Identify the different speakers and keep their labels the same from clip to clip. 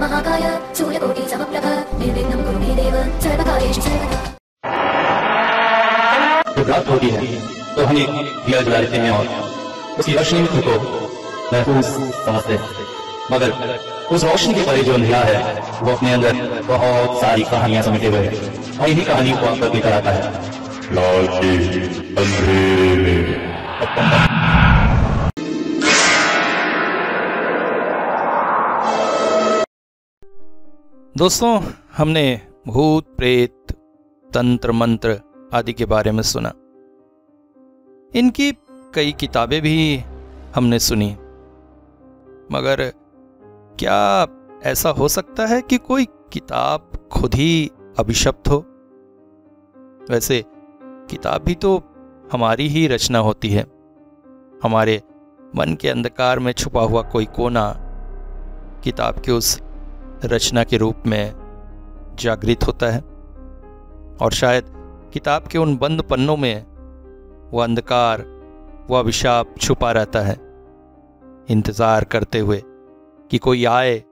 Speaker 1: महाकाय सूर्यकोटि समप्रभ निर्विघ्नं कुरु मे देव सर्वकार्येषु सर्वदा।
Speaker 2: जब रात होती है तो हम एक दिया जला लेते हैं और उसकी रोशनी में खुद को महफूज समझते हैं, मगर उस रोशनी के परे जो अंधेरा है वो अपने अंदर बहुत सारी कहानियां समेटे हुए है और इन्हीं कहानियों को आपको लेकर आता है
Speaker 3: लाल के अंधेरे में।
Speaker 4: दोस्तों, हमने भूत प्रेत तंत्र मंत्र आदि के बारे में सुना। इनकी कई किताबें भी हमने सुनी, मगर क्या ऐसा हो सकता है कि कोई किताब खुद ही अभिशप्त हो? वैसे किताब भी तो हमारी ही रचना होती है। हमारे मन के अंधकार में छुपा हुआ कोई कोना किताब के उस रचना के रूप में जागृत होता है, और शायद किताब के उन बंद पन्नों में वह अंधकार, वह अभिशाप छुपा रहता है, इंतजार करते हुए कि कोई आए,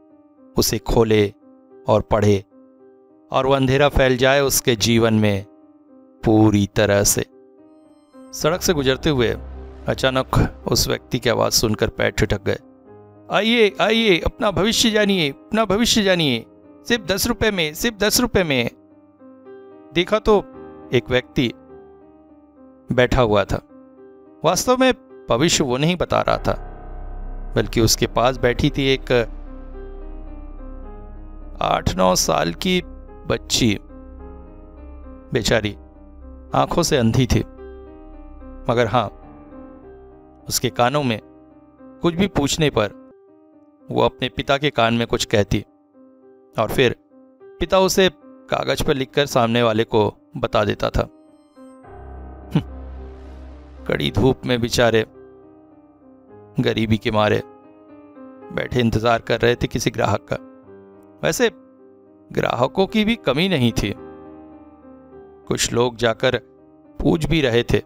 Speaker 4: उसे खोले और पढ़े, और वह अंधेरा फैल जाए उसके जीवन में पूरी तरह से। सड़क से गुजरते हुए अचानक उस व्यक्ति की आवाज़ सुनकर पैर ठिठक गए। आइए आइए, अपना भविष्य जानिए, अपना भविष्य जानिए, सिर्फ 10 रुपए में, सिर्फ 10 रुपए में। देखा तो एक व्यक्ति बैठा हुआ था। वास्तव में भविष्य वो नहीं बता रहा था, बल्कि उसके पास बैठी थी एक 8-9 साल की बच्ची। बेचारी आंखों से अंधी थी, मगर हाँ, उसके कानों में कुछ भी पूछने पर वो अपने पिता के कान में कुछ कहती, और फिर पिता उसे कागज पर लिखकर सामने वाले को बता देता था। कड़ी धूप में बेचारे गरीबी के मारे बैठे इंतजार कर रहे थे किसी ग्राहक का। वैसे ग्राहकों की भी कमी नहीं थी, कुछ लोग जाकर पूछ भी रहे थे।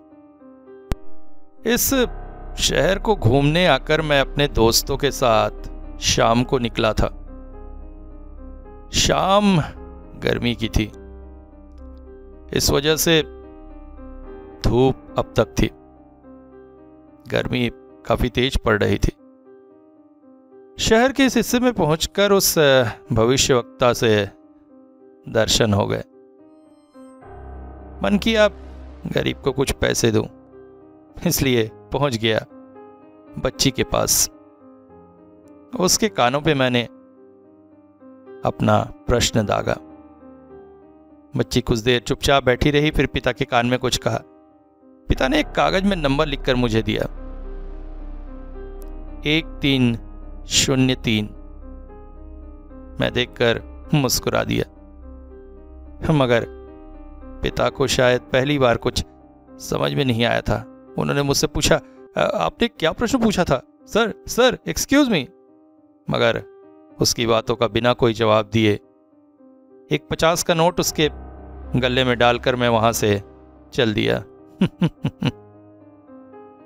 Speaker 4: इस शहर को घूमने आकर मैं अपने दोस्तों के साथ शाम को निकला था। शाम गर्मी की थी, इस वजह से धूप अब तक थी, गर्मी काफी तेज पड़ रही थी। शहर के इस हिस्से में पहुंचकर उस भविष्यवक्ता से दर्शन हो गए। मन किया गरीब को कुछ पैसे दूं, इसलिए पहुंच गया बच्ची के पास। उसके कानों पे मैंने अपना प्रश्न दागा। बच्ची कुछ देर चुपचाप बैठी रही, फिर पिता के कान में कुछ कहा। पिता ने एक कागज में नंबर लिखकर मुझे दिया, 1303। मैं देखकर मुस्कुरा दिया, मगर पिता को शायद पहली बार कुछ समझ में नहीं आया था। उन्होंने मुझसे पूछा, आपने क्या प्रश्न पूछा था? Sir sir excuse me. मगर उसकी बातों का बिना कोई जवाब दिए एक 50 का नोट उसके गले में डालकर मैं वहां से चल दिया।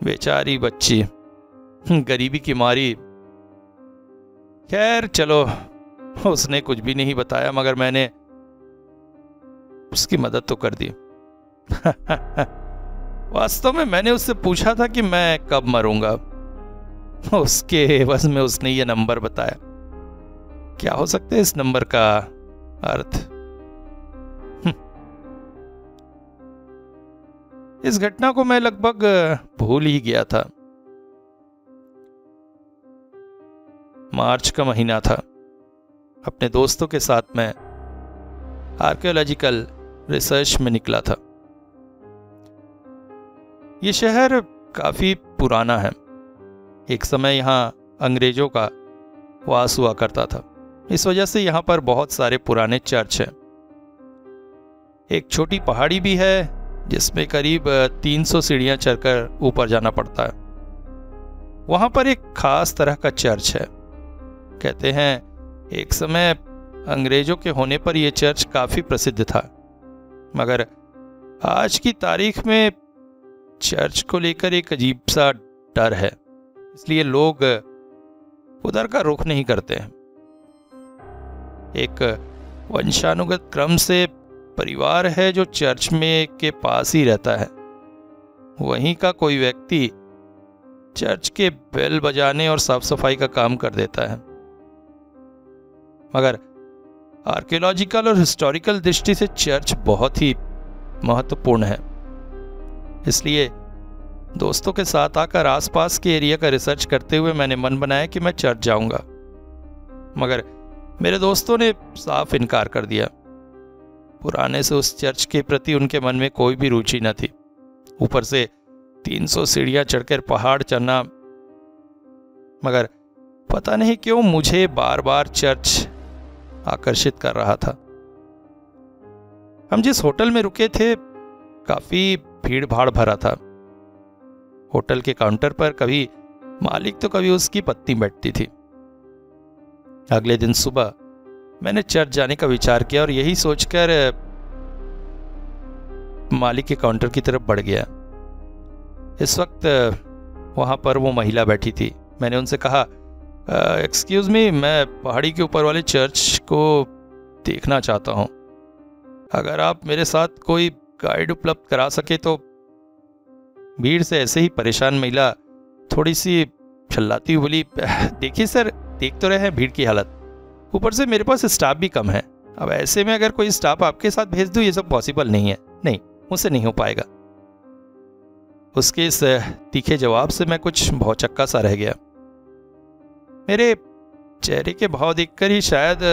Speaker 4: बेचारी बच्ची गरीबी की मारी। खैर चलो, उसने कुछ भी नहीं बताया, मगर मैंने उसकी मदद तो कर दी। वास्तव में मैंने उससे पूछा था कि मैं कब मरूंगा। उसके एवज में उसने ये नंबर बताया। क्या हो सकता है इस नंबर का अर्थ? इस घटना को मैं लगभग भूल ही गया था। मार्च का महीना था। अपने दोस्तों के साथ मैं आर्कियोलॉजिकल रिसर्च में निकला था। ये शहर काफी पुराना है। एक समय यहाँ अंग्रेजों का वास हुआ करता था, इस वजह से यहाँ पर बहुत सारे पुराने चर्च हैं। एक छोटी पहाड़ी भी है जिसमें करीब 300 सीढ़ियाँ चढ़कर ऊपर जाना पड़ता है। वहाँ पर एक खास तरह का चर्च है। कहते हैं एक समय अंग्रेजों के होने पर यह चर्च काफी प्रसिद्ध था, मगर आज की तारीख में चर्च को लेकर एक अजीब सा डर है, इसलिए लोग उधर का रुख नहीं करते हैं। एक वंशानुगत क्रम से परिवार है जो चर्च में के पास ही रहता है। वहीं का कोई व्यक्ति चर्च के बेल बजाने और साफ सफाई का काम कर देता है। मगर आर्कियोलॉजिकल और हिस्टोरिकल दृष्टि से चर्च बहुत ही महत्वपूर्ण है। इसलिए दोस्तों के साथ आकर आसपास के एरिया का रिसर्च करते हुए मैंने मन बनाया कि मैं चर्च जाऊंगा, मगर मेरे दोस्तों ने साफ इनकार कर दिया। पुराने से उस चर्च के प्रति उनके मन में कोई भी रुचि न थी। ऊपर से 300 सीढ़ियां चढ़कर पहाड़ चढ़ना, मगर पता नहीं क्यों मुझे बार बार चर्च आकर्षित कर रहा था। हम जिस होटल में रुके थे काफी भीड़ भाड़ भरा था। होटल के काउंटर पर कभी मालिक तो कभी उसकी पत्नी बैठती थी। अगले दिन सुबह मैंने चर्च जाने का विचार किया और यही सोचकर मालिक के काउंटर की तरफ बढ़ गया। इस वक्त वहां पर वो महिला बैठी थी। मैंने उनसे कहा, एक्सक्यूज मी, मैं पहाड़ी के ऊपर वाले चर्च को देखना चाहता हूं। अगर आप मेरे साथ कोई गाइड उपलब्ध करा सके तो। भीड़ से ऐसे ही परेशान महिला थोड़ी सी छल्लाती हुई बोली, देखिए सर, देख तो रहे हैं भीड़ की हालत, ऊपर से मेरे पास स्टाफ भी कम है। अब ऐसे में अगर कोई स्टाफ आपके साथ भेज दूं, ये सब पॉसिबल नहीं है। नहीं, मुझसे नहीं हो पाएगा। उसके इस तीखे जवाब से मैं कुछ भौचक्का सा रह गया। मेरे चेहरे के भाव देखकर ही शायद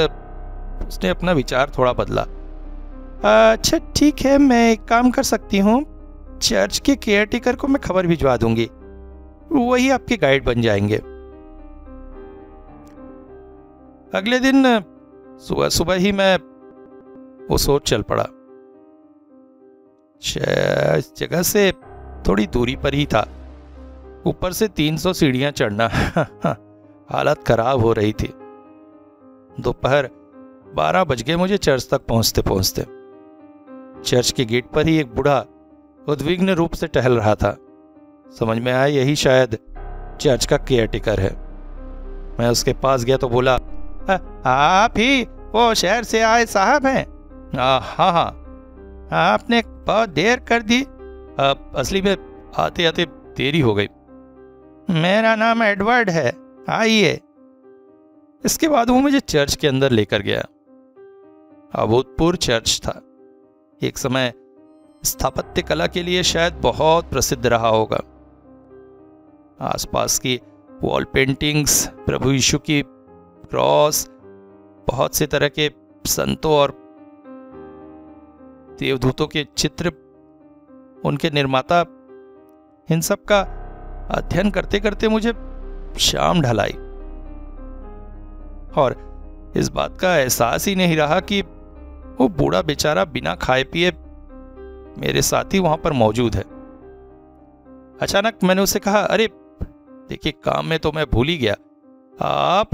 Speaker 4: उसने अपना विचार थोड़ा बदला। अच्छा ठीक है, मैं एक काम कर सकती हूँ, चर्च के केयरटेकर को मैं खबर भिजवा दूंगी, वही आपके गाइड बन जाएंगे। अगले दिन सुबह सुबह ही मैं उस ओर चल पड़ा। इस जगह से थोड़ी दूरी पर ही था। ऊपर से 300 सीढ़ियां चढ़ना हालत खराब हो रही थी। दोपहर 12 बज गए मुझे चर्च तक पहुंचते पहुंचते। चर्च के गेट पर ही एक बूढ़ा उद्विग्न रूप से टहल रहा था। समझ में आया यही शायद चर्च का केयरटेकर है। मैं उसके पास गया तो बोला, आप ही वो शहर से आए साहब हैं? हाँ, आपने बहुत देर कर दी। असली में आते आते देरी हो गई। मेरा नाम एडवर्ड है, आइए। इसके बाद वो मुझे चर्च के अंदर लेकर गया। अभूतपूर्व चर्च था। एक समय स्थापत्य कला के लिए शायद बहुत प्रसिद्ध रहा होगा। आसपास की वॉल पेंटिंग्स, प्रभु यीशु की क्रॉस, बहुत से तरह के संतों और देवदूतों के चित्र, उनके निर्माता, इन सब का अध्ययन करते करते मुझे शाम ढल आई और इस बात का एहसास ही नहीं रहा कि वो बूढ़ा बेचारा बिना खाए पिए मेरे साथ ही वहां पर मौजूद है। अचानक मैंने उससे कहा, अरे देखिए, काम में तो मैं भूल ही गया, आप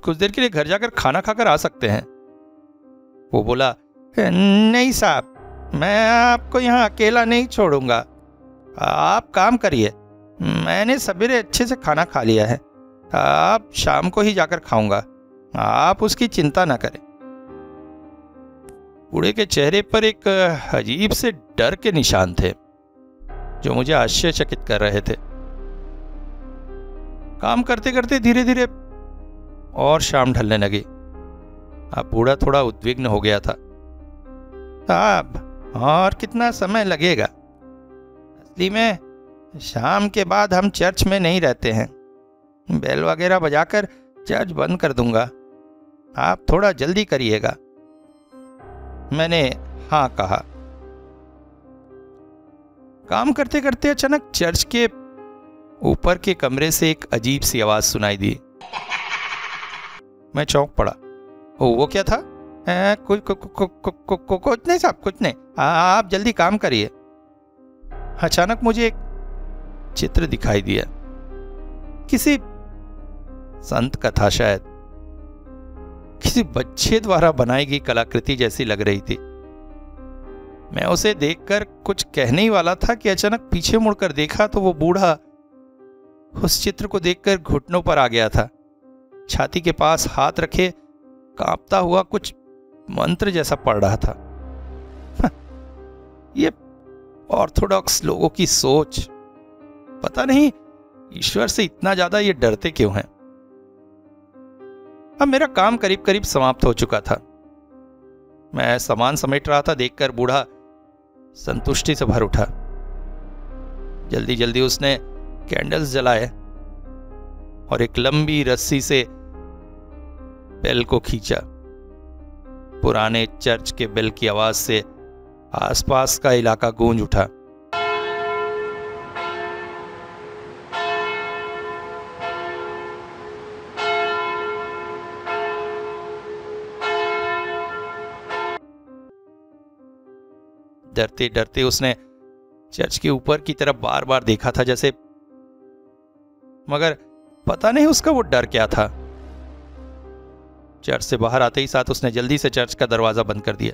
Speaker 4: कुछ देर के लिए घर जाकर खाना खाकर आ सकते हैं। वो बोला, नहीं साहब, मैं आपको यहाँ अकेला नहीं छोड़ूंगा। आप काम करिए, मैंने सवेरे अच्छे से खाना खा लिया है, आप शाम को ही जाकर खाऊंगा, आप उसकी चिंता ना करें। बूढ़े के चेहरे पर एक अजीब से डर के निशान थे जो मुझे आश्चर्यचकित कर रहे थे। काम करते करते धीरे धीरे और शाम ढलने लगी। अब बूढ़ा थोड़ा उद्विग्न हो गया था। साहब, और कितना समय लगेगा? असली में शाम के बाद हम चर्च में नहीं रहते हैं। बेल वगैरह बजाकर चर्च बंद कर दूंगा, आप थोड़ा जल्दी करिएगा। मैंने हाँ कहा। काम करते करते अचानक चर्च के ऊपर के कमरे से एक अजीब सी आवाज सुनाई दी। मैं चौंक पड़ा। वो क्या था? कुछ नहीं साहब, कुछ नहीं, आप जल्दी काम करिए। अचानक मुझे एक चित्र दिखाई दिया, किसी संत कथा, शायद किसी बच्चे द्वारा बनाई गई कलाकृति जैसी लग रही थी। मैं उसे देखकर कुछ कहने ही वाला था कि अचानक पीछे मुड़कर देखा तो वो बूढ़ा उस चित्र को देखकर घुटनों पर आ गया था। छाती के पास हाथ रखे कांपता हुआ कुछ मंत्र जैसा पढ़ रहा था। ये ऑर्थोडॉक्स लोगों की सोच, पता नहीं ईश्वर से इतना ज्यादा ये डरते क्यों हैं। अब मेरा काम करीब करीब समाप्त हो चुका था। मैं सामान समेट रहा था, देखकर बूढ़ा संतुष्टि से भर उठा। जल्दी जल्दी उसने कैंडल्स जलाए और एक लंबी रस्सी से बेल को खींचा। पुराने चर्च के बेल की आवाज से आसपास का इलाका गूंज उठा। डरते डरते उसने चर्च के ऊपर की तरफ बार बार देखा था जैसे, मगर पता नहीं उसका वो डर क्या था। चर्च से बाहर आते ही साथ उसने जल्दी से चर्च का दरवाजा बंद कर दिया।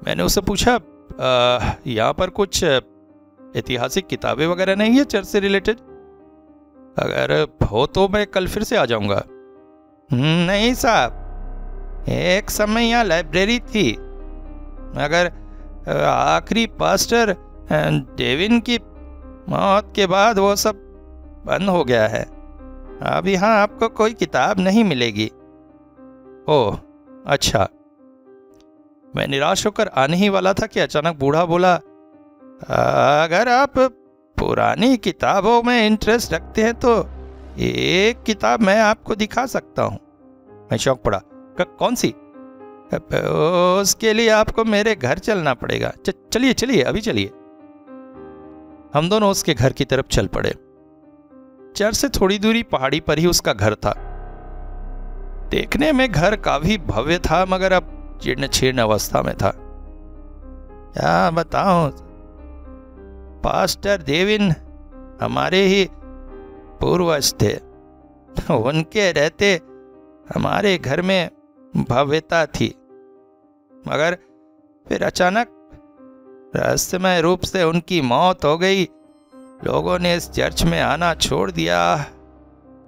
Speaker 4: मैंने उससे पूछा, यहाँ पर कुछ ऐतिहासिक किताबें वगैरह नहीं है चर्च से रिलेटेड? अगर हो तो मैं कल फिर से आ जाऊंगा। नहीं साहब, एक समय यहाँ लाइब्रेरी थी, मगर आखिरी पास्टर डेविन की मौत के बाद वो सब बंद हो गया है। अब यहाँ आपको कोई किताब नहीं मिलेगी। ओह अच्छा। मैं निराश होकर आने ही वाला था कि अचानक बूढ़ा बोला, अगर आप पुरानी किताबों में इंटरेस्ट रखते हैं तो एक किताब मैं आपको दिखा सकता हूँ। मैं चौंक पड़ा, कौन सी? उसके लिए आपको मेरे घर चलना पड़ेगा। चलिए चलिए, अभी चलिए। हम दोनों उसके घर की तरफ चल पड़े। चर्च से थोड़ी दूरी पहाड़ी पर ही उसका घर था। देखने में घर काफी भव्य था, मगर अब जीर्ण शीर्ण अवस्था में था। क्या बताऊं, पास्टर डेविन हमारे ही पूर्वज थे। उनके रहते हमारे घर में भव्यता थी, मगर फिर अचानक रहस्यमय रूप से उनकी मौत हो गई। लोगों ने इस चर्च में आना छोड़ दिया।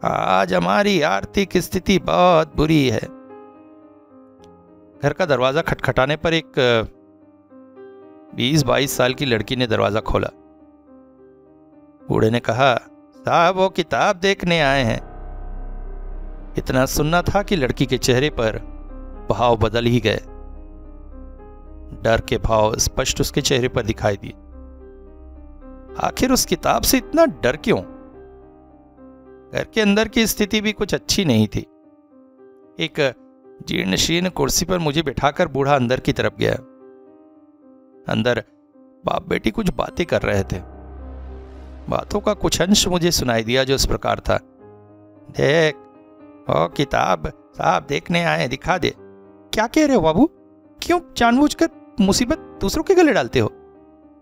Speaker 4: आज हमारी आर्थिक स्थिति बहुत बुरी है। घर का दरवाजा खटखटाने पर एक 20-22 साल की लड़की ने दरवाजा खोला। बूढ़े ने कहा, साहब वो किताब देखने आए हैं। इतना सुनना था कि लड़की के चेहरे पर भाव बदल ही गए। डर के भाव स्पष्ट उसके चेहरे पर दिखाई दिए। आखिर उस किताब से इतना डर क्यों? घर के अंदर की स्थिति भी कुछ अच्छी नहीं थी। एक जीर्ण शीर्ण कुर्सी पर मुझे बिठाकर बूढ़ा अंदर की तरफ गया। अंदर बाप बेटी कुछ बातें कर रहे थे। बातों का कुछ अंश मुझे सुनाई दिया जो इस प्रकार था, देख वो किताब साहब देखने आए, दिखा दे। क्या कह रहे हो बाबू? क्यों जानबूझकर मुसीबत दूसरों के गले डालते हो?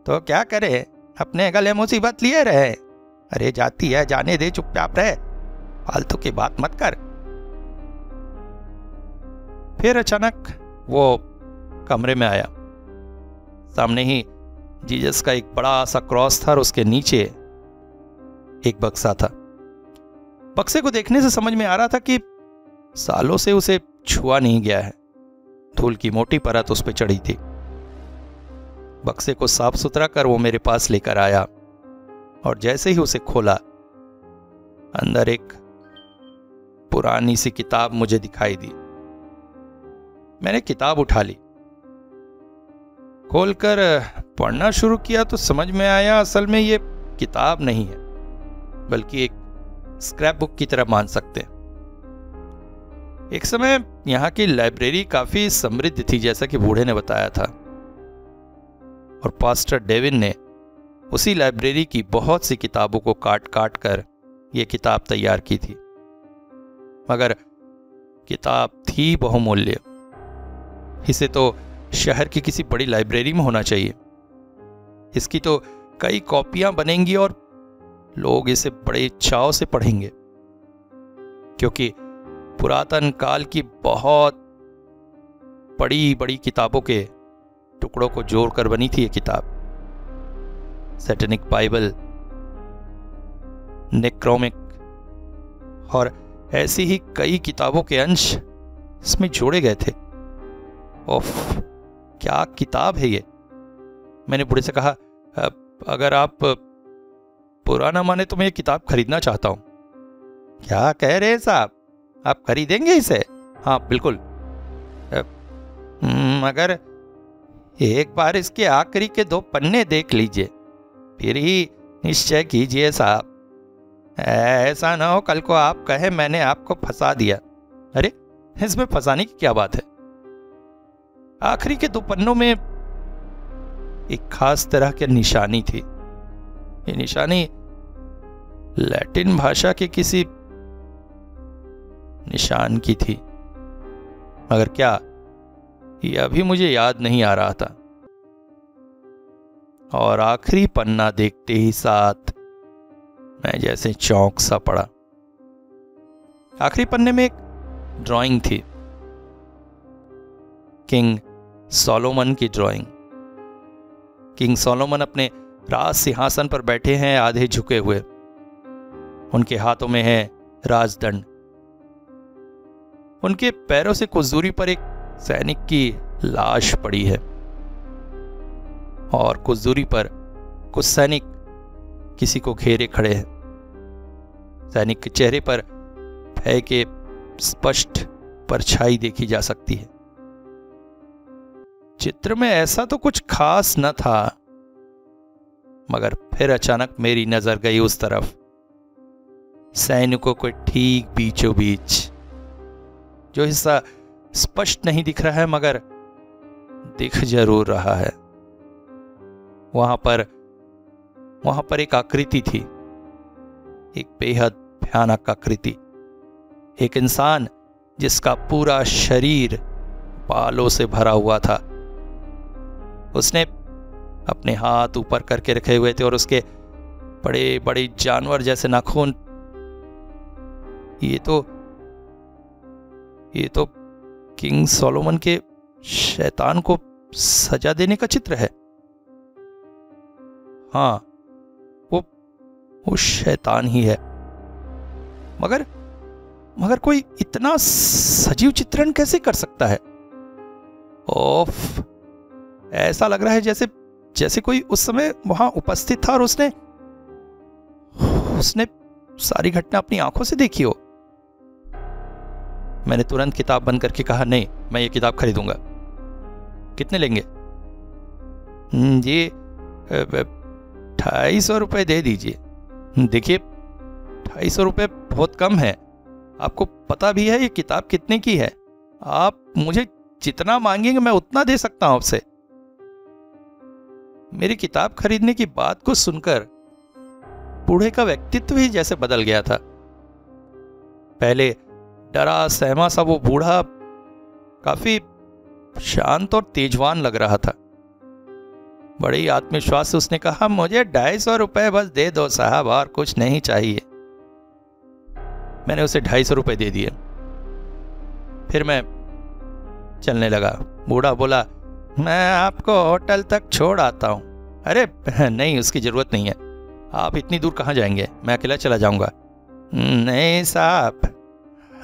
Speaker 4: तो क्या करे, अपने गले मुसीबत लिए रहे। अरे जाती है, जाने दे, चुपचाप रहे, फालतू की बात मत कर। फिर अचानक वो कमरे में आया। सामने ही जीसस का एक बड़ा सा क्रॉस था और उसके नीचे एक बक्सा था। बक्से को देखने से समझ में आ रहा था कि सालों से उसे छुआ नहीं गया है। धूल की मोटी परत उस पर चढ़ी थी। बक्से को साफ सुथरा कर वो मेरे पास लेकर आया और जैसे ही उसे खोला, अंदर एक पुरानी सी किताब मुझे दिखाई दी। मैंने किताब उठा ली। खोलकर पढ़ना शुरू किया तो समझ में आया असल में ये किताब नहीं है, बल्कि एक स्क्रैप बुक की तरह मान सकते हैं। एक समय यहाँ की लाइब्रेरी काफी समृद्ध थी, जैसा कि बूढ़े ने बताया था, और पास्टर डेविन ने उसी लाइब्रेरी की बहुत सी किताबों को काट काट कर यह किताब तैयार की थी। मगर किताब थी बहुमूल्य। इसे तो शहर की किसी बड़ी लाइब्रेरी में होना चाहिए। इसकी तो कई कॉपियां बनेंगी और लोग इसे बड़े चाव से पढ़ेंगे, क्योंकि पुरातन काल की बहुत बड़ी बड़ी किताबों के टुकड़ों को जोड़कर बनी थी ये किताब। सैटेनिक बाइबल, नेक्रोमिक और ऐसी ही कई किताबों के अंश इसमें जोड़े गए थे। ओफ, क्या किताब है ये। मैंने बूढ़े से कहा, अगर आप पुराना माने तो मैं ये किताब खरीदना चाहता हूं। क्या कह रहे हैं साहब, आप खरीदेंगे इसे? हाँ बिल्कुल। मगर एक बार इसके आखिरी के 2 पन्ने देख लीजिए, फिर ही निश्चय कीजिए साहब। ऐसा ना हो कल को आप कहे मैंने आपको फंसा दिया। अरे, इसमें फंसाने की क्या बात है? आखिरी के 2 पन्नों में एक खास तरह की निशानी थी। ये निशानी लैटिन भाषा के किसी निशान की थी, मगर क्या, यह अभी मुझे याद नहीं आ रहा था। और आखिरी पन्ना देखते ही साथ मैं जैसे चौंक सा पड़ा। आखिरी पन्ने में एक ड्राइंग थी, किंग सोलोमन की ड्राइंग। किंग सोलोमन अपने राज सिंहासन पर बैठे हैं, आधे झुके हुए। उनके हाथों में है राजदंड। उनके पैरों से कुछ दूरी पर एक सैनिक की लाश पड़ी है और कुछ दूरी पर कुछ सैनिक किसी को घेरे खड़े हैं। सैनिक के चेहरे पर भय के स्पष्ट परछाई देखी जा सकती है। चित्र में ऐसा तो कुछ खास न था, मगर फिर अचानक मेरी नजर गई उस तरफ, सैनिकों को ठीक बीचों बीच। जो हिस्सा स्पष्ट नहीं दिख रहा है मगर दिख जरूर रहा है, वहां पर एक आकृति थी, एक बेहद भयानक आकृति। एक इंसान जिसका पूरा शरीर बालों से भरा हुआ था। उसने अपने हाथ ऊपर करके रखे हुए थे और उसके बड़े बड़े जानवर जैसे नाखून। ये तो किंग सोलोमन के शैतान को सजा देने का चित्र है। हाँ, वो शैतान ही है। मगर कोई इतना सजीव चित्रण कैसे कर सकता है? ओफ, ऐसा लग रहा है जैसे कोई उस समय वहां उपस्थित था और उसने सारी घटना अपनी आंखों से देखी हो। मैंने तुरंत किताब बंद करके कहा, नहीं, मैं ये किताब खरीदूंगा। कितने लेंगे? ये 250 रुपए दे दीजिए। देखिए, 250 रुपए बहुत कम है। आपको पता भी है ये किताब कितने की है। आप मुझे जितना मांगेंगे मैं उतना दे सकता हूं आपसे। मेरी किताब खरीदने की बात को सुनकर बूढ़े का व्यक्तित्व ही जैसे बदल गया था। पहले डरा सहमा सा वो बूढ़ा काफी शांत और तेजवान लग रहा था। बड़े ही आत्मविश्वास से उसने कहा, मुझे 250 रुपए बस दे दो साहब, और कुछ नहीं चाहिए। मैंने उसे 250 रुपए दे दिए। फिर मैं चलने लगा। बूढ़ा बोला, मैं आपको होटल तक छोड़ आता हूं। अरे नहीं, उसकी जरूरत नहीं है। आप इतनी दूर कहां जाएंगे? मैं अकेला चला जाऊंगा। नहीं साहब,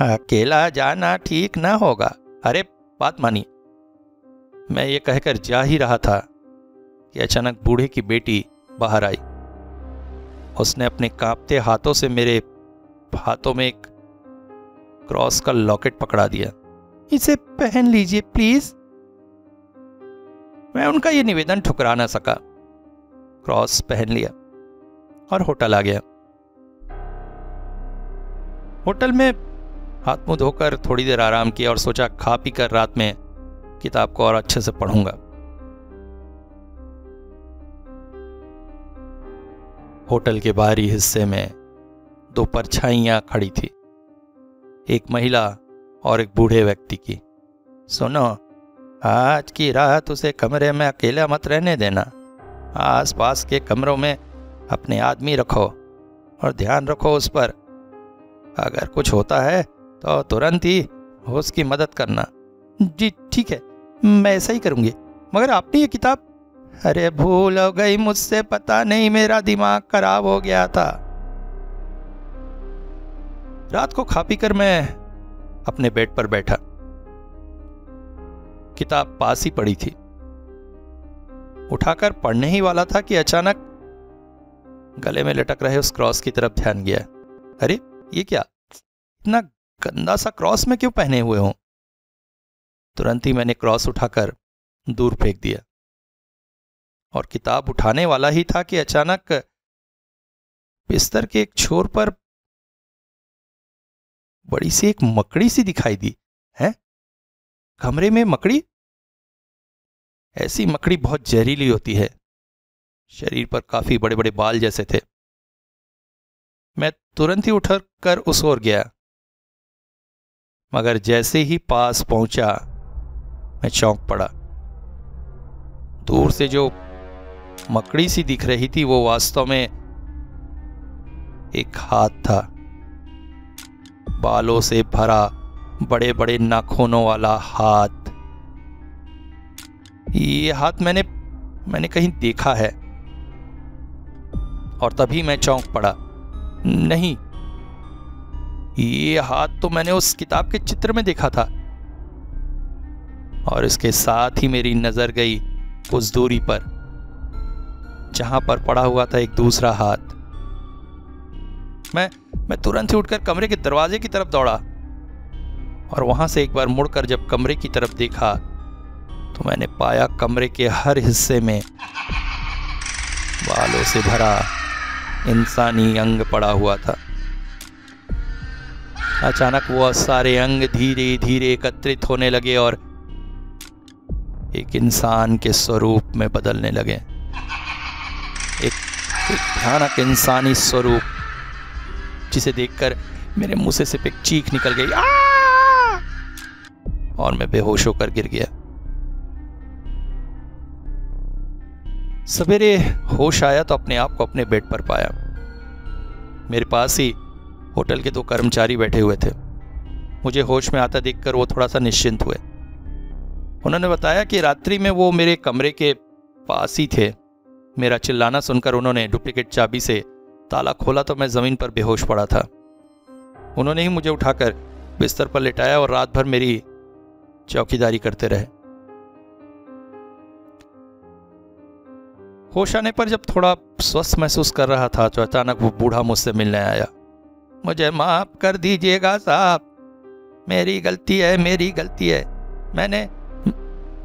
Speaker 4: अकेला जाना ठीक ना होगा। अरे बात मानिए। मैं ये कहकर जा ही रहा था कि अचानक बूढ़े की बेटी बाहर आई। उसने अपने कांपते हाथों से मेरे हाथों में एक क्रॉस का लॉकेट पकड़ा दिया। इसे पहन लीजिए प्लीज। मैं उनका ये निवेदन ठुकरा ना सका। क्रॉस पहन लिया और होटल आ गया। होटल में हाथ मुंह धोकर थोड़ी देर आराम किया और सोचा खा पी कर रात में किताब को और अच्छे से पढ़ूंगा। होटल के बाहरी हिस्से में 2 परछाइयां खड़ी थी, एक महिला और एक बूढ़े व्यक्ति की। सुनो, आज की रात उसे कमरे में अकेला मत रहने देना। आसपास के कमरों में अपने आदमी रखो और ध्यान रखो उस पर। अगर कुछ होता है तो तुरंत ही उसकी मदद करना। जी ठीक है, मैं ऐसा ही करूंगी। मगर आपने ये किताब? अरे भूल हो गई मुझसे, पता नहीं, मेरा दिमाग खराब हो गया था। रात को खा पी कर मैं अपने बेड पर बैठा। किताब पास ही पड़ी थी। उठाकर पढ़ने ही वाला था कि अचानक गले में लटक रहे उस क्रॉस की तरफ ध्यान गया। अरे ये क्या, इतना गंदा सा क्रॉस में क्यों पहने हुए हूं? तुरंत ही मैंने क्रॉस उठाकर दूर फेंक दिया और किताब उठाने वाला ही था कि अचानक बिस्तर के एक छोर पर बड़ी सी एक मकड़ी सी दिखाई दी। है कमरे में मकड़ी? ऐसी मकड़ी बहुत जहरीली होती है। शरीर पर काफी बड़े बड़े बाल जैसे थे। मैं तुरंत ही उठकर उस ओर गया, मगर जैसे ही पास पहुंचा मैं चौंक पड़ा। दूर से जो मकड़ी सी दिख रही थी वो वास्तव में एक हाथ था, बालों से भरा, बड़े बड़े नाखूनों वाला हाथ। ये हाथ मैंने कहीं देखा है। और तभी मैं चौंक पड़ा। नहीं, ये हाथ तो मैंने उस किताब के चित्र में देखा था। और इसके साथ ही मेरी नजर गई उस दूरी पर जहां पर पड़ा हुआ था एक दूसरा हाथ। मैं तुरंत ही उठकर कमरे के दरवाजे की तरफ दौड़ा और वहां से एक बार मुड़कर जब कमरे की तरफ देखा तो मैंने पाया कमरे के हर हिस्से में बालों से भरा इंसानी अंग पड़ा हुआ था। अचानक वो सारे अंग धीरे धीरे एकत्रित होने लगे और एक इंसान के स्वरूप में बदलने लगे। एक भयानक इंसानी स्वरूप जिसे देखकर मेरे मुंह से सिर्फ एक चीख निकल गई और मैं बेहोश होकर गिर गया। सवेरे होश आया तो अपने आप को अपने बेड पर पाया। मेरे पास ही होटल के 2 कर्मचारी बैठे हुए थे। मुझे होश में आता देखकर वो थोड़ा सा निश्चिंत हुए। उन्होंने बताया कि रात्रि में वो मेरे कमरे के पास ही थे। मेरा चिल्लाना सुनकर उन्होंने डुप्लीकेट चाबी से ताला खोला तो मैं जमीन पर बेहोश पड़ा था। उन्होंने ही मुझे उठाकर बिस्तर पर लिटाया और रात भर मेरी चौकीदारी करते रहे। होश आने पर जब थोड़ा स्वस्थ महसूस कर रहा था तो अचानक वो बूढ़ा मुझसे मिलने आया। मुझे माफ कर दीजिएगा साहब, मेरी गलती है।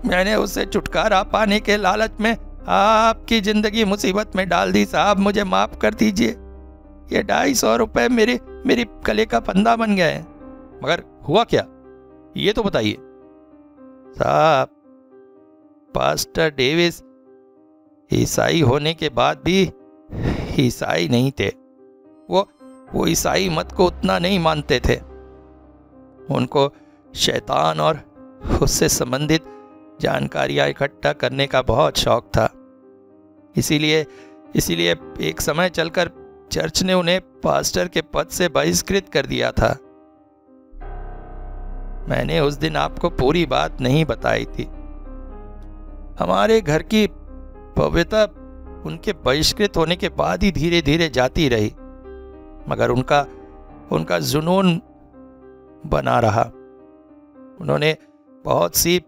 Speaker 4: मैंने उससे छुटकारा पाने के लालच में आपकी जिंदगी मुसीबत में डाल दी साहब, मुझे माफ कर दीजिए। ये 250 रुपए मेरी गले का फंदा बन गया है। मगर हुआ क्या, ये तो बताइए साहब। पास्टर डेविस ईसाई होने के बाद भी ईसाई नहीं थे। वो ईसाई मत को उतना नहीं मानते थे। उनको शैतान और उससे संबंधित जानकारियां इकट्ठा करने का बहुत शौक था। इसीलिए एक समय चलकर चर्च ने उन्हें पास्टर के पद से बहिष्कृत कर दिया था। मैंने उस दिन आपको पूरी बात नहीं बताई थी। हमारे घर की पवित्रता उनके बहिष्कृत होने के बाद ही धीरे धीरे जाती रही, मगर उनका जुनून बना रहा। उन्होंने बहुत सी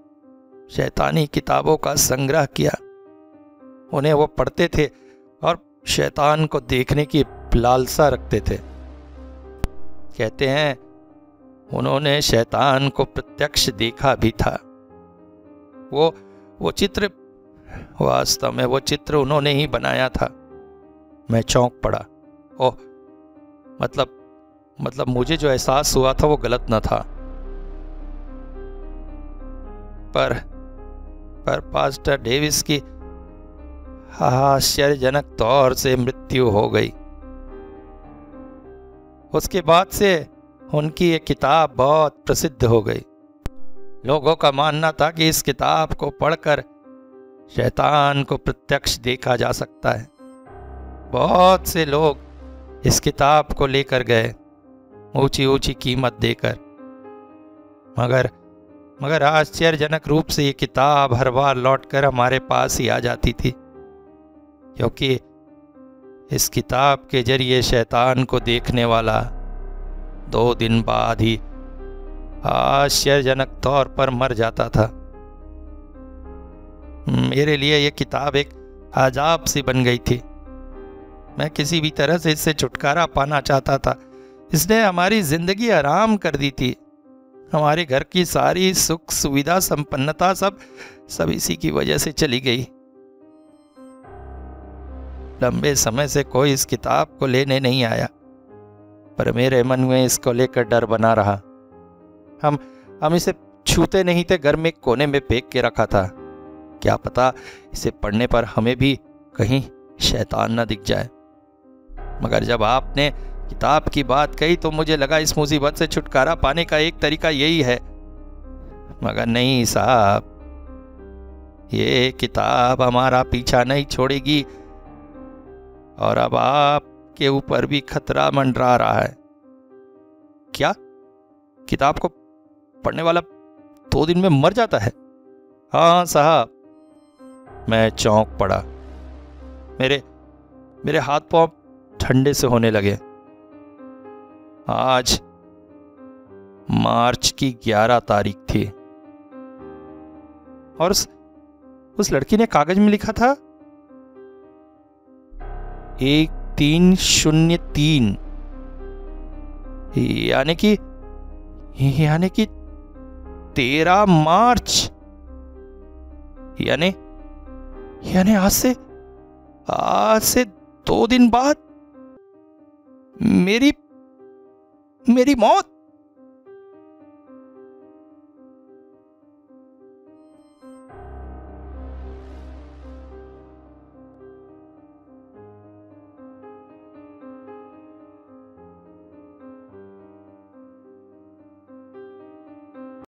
Speaker 4: शैतानी किताबों का संग्रह किया। उन्हें वो पढ़ते थे और शैतान को देखने की लालसा रखते थे। कहते हैं उन्होंने शैतान को प्रत्यक्ष देखा भी था। वो चित्र, वास्तव में वो चित्र उन्होंने ही बनाया था। मैं चौंक पड़ा। ओह, मतलब मुझे जो एहसास हुआ था वो गलत न था। पर पास्टर डेविस की आश्चर्यजनक तौर से मृत्यु हो गई। उसके बाद से उनकी ये किताब बहुत प्रसिद्ध हो गई। लोगों का मानना था कि इस किताब को पढ़कर शैतान को प्रत्यक्ष देखा जा सकता है। बहुत से लोग इस किताब को लेकर गए ऊंची ऊंची कीमत देकर, मगर आश्चर्यजनक रूप से ये किताब हर बार लौटकर हमारे पास ही आ जाती थी, क्योंकि इस किताब के जरिए शैतान को देखने वाला 2 दिन बाद ही आश्चर्यजनक तौर पर मर जाता था। मेरे लिए ये किताब एक अजाब सी बन गई थी। मैं किसी भी तरह से इससे छुटकारा पाना चाहता था। इसने हमारी जिंदगी आराम कर दी थी। हमारे घर की सारी सुख सुविधा संपन्नता सब इसी की वजह से चली गई। लंबे समय से कोई इस किताब को लेने नहीं आया, पर मेरे मन में इसको लेकर डर बना रहा। हम इसे छूते नहीं थे, घर में कोने में फेंक के रखा था। क्या पता इसे पढ़ने पर हमें भी कहीं शैतान न दिख जाए। मगर जब आपने किताब की बात कही तो मुझे लगा इस मुसीबत से छुटकारा पाने का एक तरीका यही है। मगर नहीं साहब, ये किताब हमारा पीछा नहीं छोड़ेगी और अब आपके ऊपर भी खतरा मंडरा रहा है। क्या किताब को पढ़ने वाला 2 दिन में मर जाता है? हाँ साहब। मैं चौंक पड़ा। मेरे हाथ पांव ठंडे से होने लगे। आज मार्च की 11 तारीख थी और उस लड़की ने कागज में लिखा था 1303, यानी कि 13 मार्च, यानी आज से 2 दिन बाद मेरी मौत।